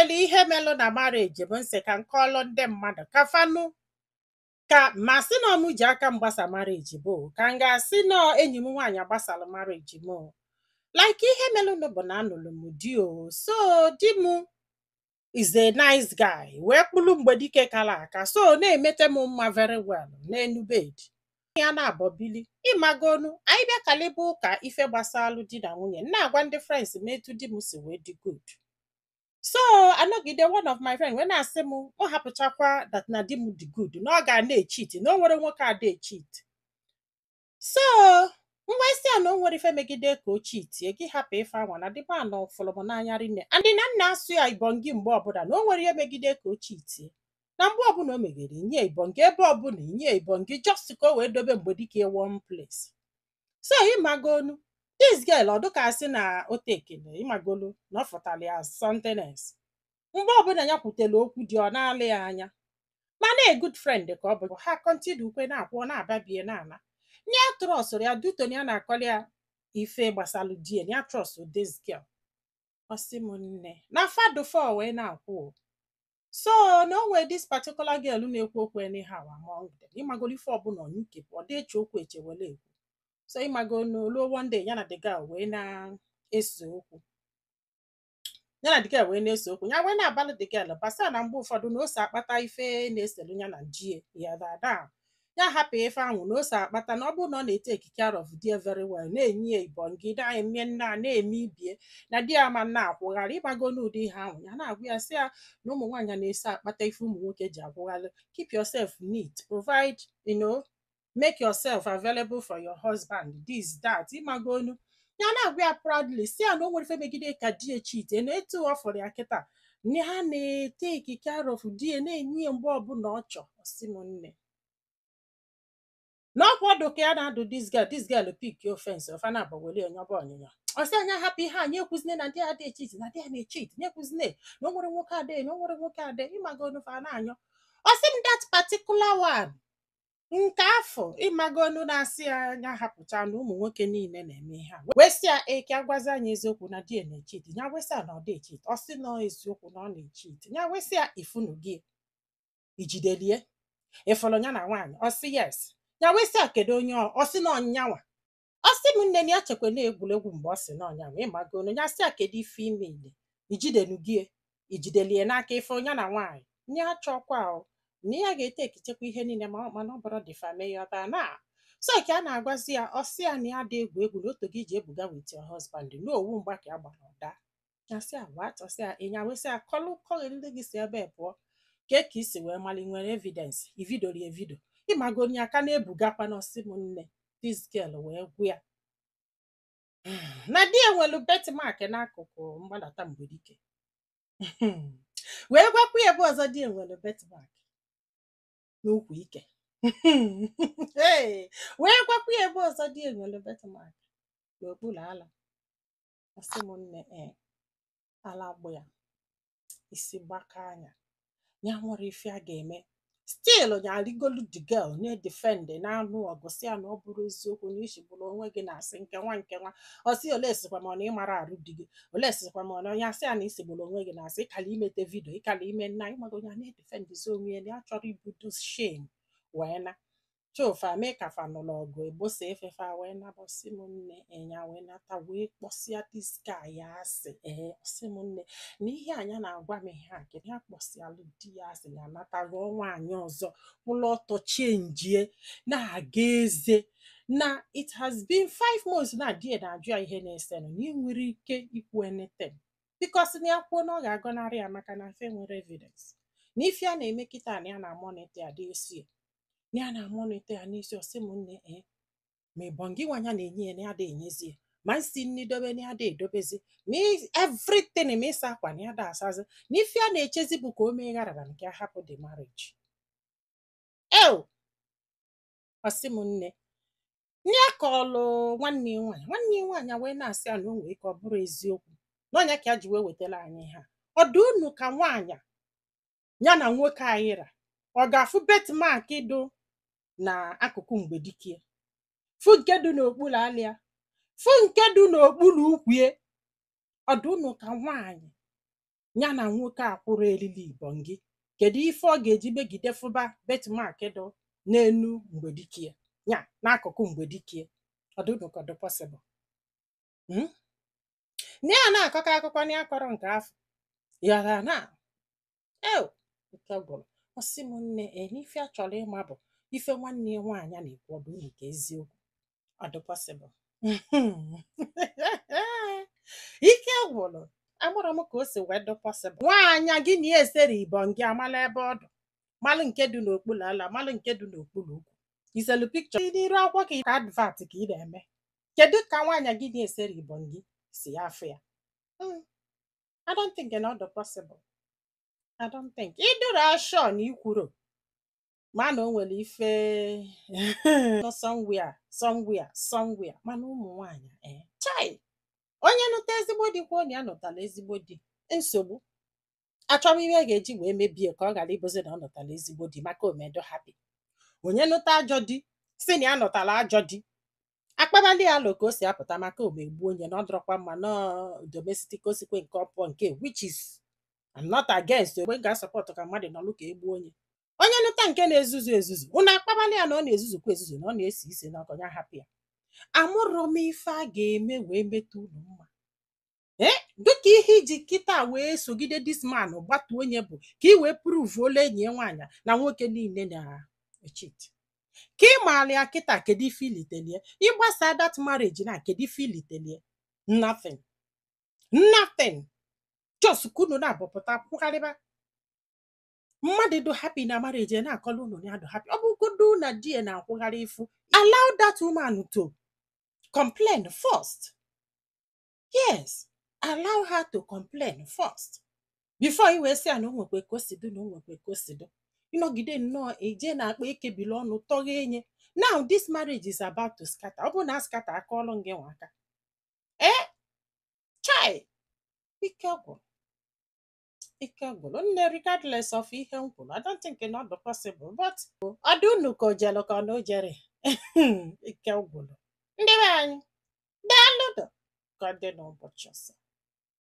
nwere ihe melụ na marriage bụ nsị ka nkọlụ ndị mmadụ ka fanụ ka ma sị na ọmụ ji aka mgbasa marriage bụ ka m ga-asị na enyi m nwaanyị agbasara marriage m like ihe melụ bụ na anụrụ m di o so di m is a nice guy wee kpụrụ mgbe dike kara aka so na-emete m mma very well n'enu bed ya na-abọbili ịmagonu anyị bịa kalibe ụka ife gbasara di na nwunye na-agwa ndị friends m etu di m si wee dị good so anọgide one of my friends wee na-asị m ọ hapụchakwa that na di m dị good na ọ ga na-echit na o nwere nwoke ada echit so mgbe a na o nwere ife megide ka o chitie gị hapụ ife anwa na dịba anọ fụrụ m n'anya rinne andị na nna asụ ya ibongi mgbe ọbụla na o nwere ihe megide ka o chitie na mgbe ọbụla o megere inye ibongi ebe ọbụla inye ibongi just ka o wee dobe mgbe dike one place so ịmagonu this girl ọ dụka asị na o tekele ịmagolu na ọ fụtara ya something else mgbe ọbụla ya kwutere okwu dị ọ na-alị ya anya mana a good friend ka ọ bụ ha continue ukwe na-akwụ na-ababie na-ana nya trọst ya duton ya na-akọli ya ife gbasalụ die ya trọst this girl ọsị m nne na fado for wee na-akwụ so na o nwere this particular girl na-ekwu okwu anyhow among them ịmagolu ife ọbụla onyuke ọ dị eche okwu echewele ekwu so ịmagolu ruo one day ya na the girl wee na-ese okwu ya wee na-abalị the girl basa na mgbe ụfọdụ na ose akpata ife na-eselu ya na die ya dada ya hapụ ife ahụ na ose akpata na ọ bụrụ na ọ na-ete care of die very well na-enye ibongi na-eme nna na-eme ibie na di ya ma na-akwụgharị ịgbago n'ụdị ihe ahụ ya na-agwa ya sị ya na ụmụ nwaanyị na-ese akpata ife ụmụ nwoke ji akwụgharị keep yourself neat provide make yourself available for your husband this that ịmagonu ya na-agwa ya proudly si ya na o nwere ife megide ka di echite na etu ọ fọrọ ya kịta na ha na-ete care of die na-enye mgbe ọbụla ọ chọ ọsị m nne n'ọkwọdụ ka ya na-adụ this girl pick offense ọfa na-agbaweli onye ọba ọnyịnya ọsị anya hapụ ihe a nye ekwuzine na ndị ada echit na ndị a na-echit nye ekwuzine na o nwere nwoke ada na o nwere nwoke ada ịmagonu fa na-anyọ ọsị m that particular one nke afọ ịmagonu na-asị ya anya hapụcha na ụmụ nwoke niile na-eme ihe a wee sị ya eke agwazi anyị eziokwu na di na-echit ya wesị ya na ọ dị echit ọsị na eziokwu na ọ na-echit ya wesị ya ifunu gị ijidelie ịfụrụ ya na nwaanyị ọsị yes ya wesị a kedu onye ọsị na ọnyanwa ọsị m nne na ya chekwa na-egwuregwu mgbe ọ sị na ọnyanwa ịmagonu ya sị a kedu ife ime ile ijidenu gị ijidelie n'aka ife onye na nwaanyị nye achọkwa na ya ga-ete ekichekwa ihe niile mana ọ bụrụ dịfame ya ọta na so ka a na-agwazi ya ọsị ya na ya dị egwu na otu gị ji ebuga with your husband n'owu mgba ka ya gbara ụda ya sị ya what ọsị ya ịnya wesị ya kọlụ ndị gị si ebe pụọ ka isi wee mali nwere evidence ividori evido ịmagonu ya ka na-ebugakwa n'ọsị m nne this girl wee gwu ya na di enwelu betmark n'akụkụ mgbadata mgbedike wee gwakwa ya ebe ọzọ di enwelu betmark n'ukwu ike wee gwakwa ya ebe ọzọ di enwelu betmark n'okpuru ala ọsị m nne ala agbụ ya isi gbaka anya ya nwere ife a ga-eme still ya rigolu the girl na-edefend na-anụ ọgụ si ya na ọ bụrụ eziokwu na ishigburu onwe gị na-asị nkenwa ọsị ole esikwa ma na ịmara arụ di gị ole esikwa ma na onye asị ya na isigburu onwe gị na-asị ịkala imete vidio ịkala ime nna ịmago ya na-edefendizi onwe ya na ya chọrọ ibudo shame wee na chofa mee ka fa nụlọ ọgụ egbosa efefa wee nabọsị m nne enya wee nata wee kpọsịa this guy ya asị ọsị m nne na ihe anya na-agwa m ihe a kedu ya kpọsịalụ di ya asị ya nata rụọ nwaanyị ọzọ ụlọ ọtọ chenjie na-aga eze na it has been 5 months na di na-ajụ ya ihe na-esenụ na ị nwere ike ikwu anything because na ya kwuo na ọ ga-agọnarị ya maka na fe nwere evidence na ife a na-eme kịta na ya na monitor ya dị esi ya na monitor ya n'isi ọsị m nne ma ibongi nwanya na-enye ya na ya da enyezi ma nsi nni dobe na ya da edobezi ma everything ma ịsa akwa na ya da asazi na ife a na-echezi bụ ka o mee gharara nke hapụ the marriage ọsị m nne ya kọlụ nwanne nwaanyị wee na-asị ya na o nwere ike ọ bụrụ eziokwu n'ọnya ka ya ji wee wetara anyị ha ọdụ unu ka nwaanyị ya na nwoke ayịra ọ ga-afụ betmark dụ na akụkụ mgbedike fụ nke dị n'okpuru alịa fụ nke dị n'okpuru ukwue ọdụ unu ka nwaanyị ya na nwoke akwụrụ elili ibongi kedu ife ọ ga-eji megide fụba betmark dụ n'enu mgbedikie ya n'akụkụ mgbedikie ọdụnụkọdụ possible ya na-akọkọ akụkọ na akọrọ nke afọ yara na nke gwụrụ ọsị m nne n'ife a chọrọ ịma bụ ife nwanne ya nwaanyị na-ekwu ọ bụ nke eziokwu ọ dị possible ike gwụrụ agbara m ka o si wee dị possible nwaanyị gị na ya eseri ibongi amala ebe ọ dụ malụ nke dị n'okpuru ala malụ nke dị n'okpuru ukwu iselu pikchọ n'iru akwụkwọ ka advat ka ị na-eme kedu ka nwaanyị gị na-eseri ibongi si afọ ya I don't think na ọ dị possible I don't think ịdụrụ ashọ na ikwuru mana o nwere ife nọ somewhere mana ụmụ nwaanyị chai onye nụta ezigbo di kwuo na ya nụtara ezigbo di nsogbu achọm ihe ga-eji wee mebie ka ọ ghara ịbụzi na ọ nụtara ezigbo di maka omedo happy onye nụta ajọ di si na ya nụtara ajọ di akpabali ya lo ka o si apụta maka omegbu onye na ọ dọrọkwa mma na domestic osikwe nke ọpụọ nke which is I'm not against egbe ga-asọpọtụ ka mmadụ nọlụ ka egbu onye nụta nke na-ezuzu ezuzu ụnụ akpabali ya na ọ na-ezuzukwa ezuzu na ọ na-esi isi n'ọkụ ya hapụ ya amụrụ m ife a ga-eme wee metụ ụlọ mma dịka ihe iji kịta wee sogide disman gbatu onye bụ ka ị wee pruvu ole enyi ya nwaanyị na nwoke niile na-echit ka ị maara ya kịta kedu ife ilitelie ịgbasa that marriage na kedu ife ilitelie nothing just kunu na-abọpụta kwụgharịba mmadụ dị happy na marriage na-akọla ụlọ ya dị happy ọ bụgodu na di ya na-akwụgharị ifu allow that woman to complain first. Yes, allow her to complain first before you wee sị ya na onwekwe kosido na onwekwe kosido ịnọgide nnọọ eje na-akpa ekebili ọnụ tọgha enye now this marriage is about to scatter ọ bụ na scatter aka ọlụ gị nwa aka chai ike gwụrụ nne regardless of ihe m kwuru I don't think not the possible but ọ dị unu ka o jelu ka ọ na o jere ike gwụrụ ndị be anyị daalụ ka ọ dị n'ụbọchị ọzọ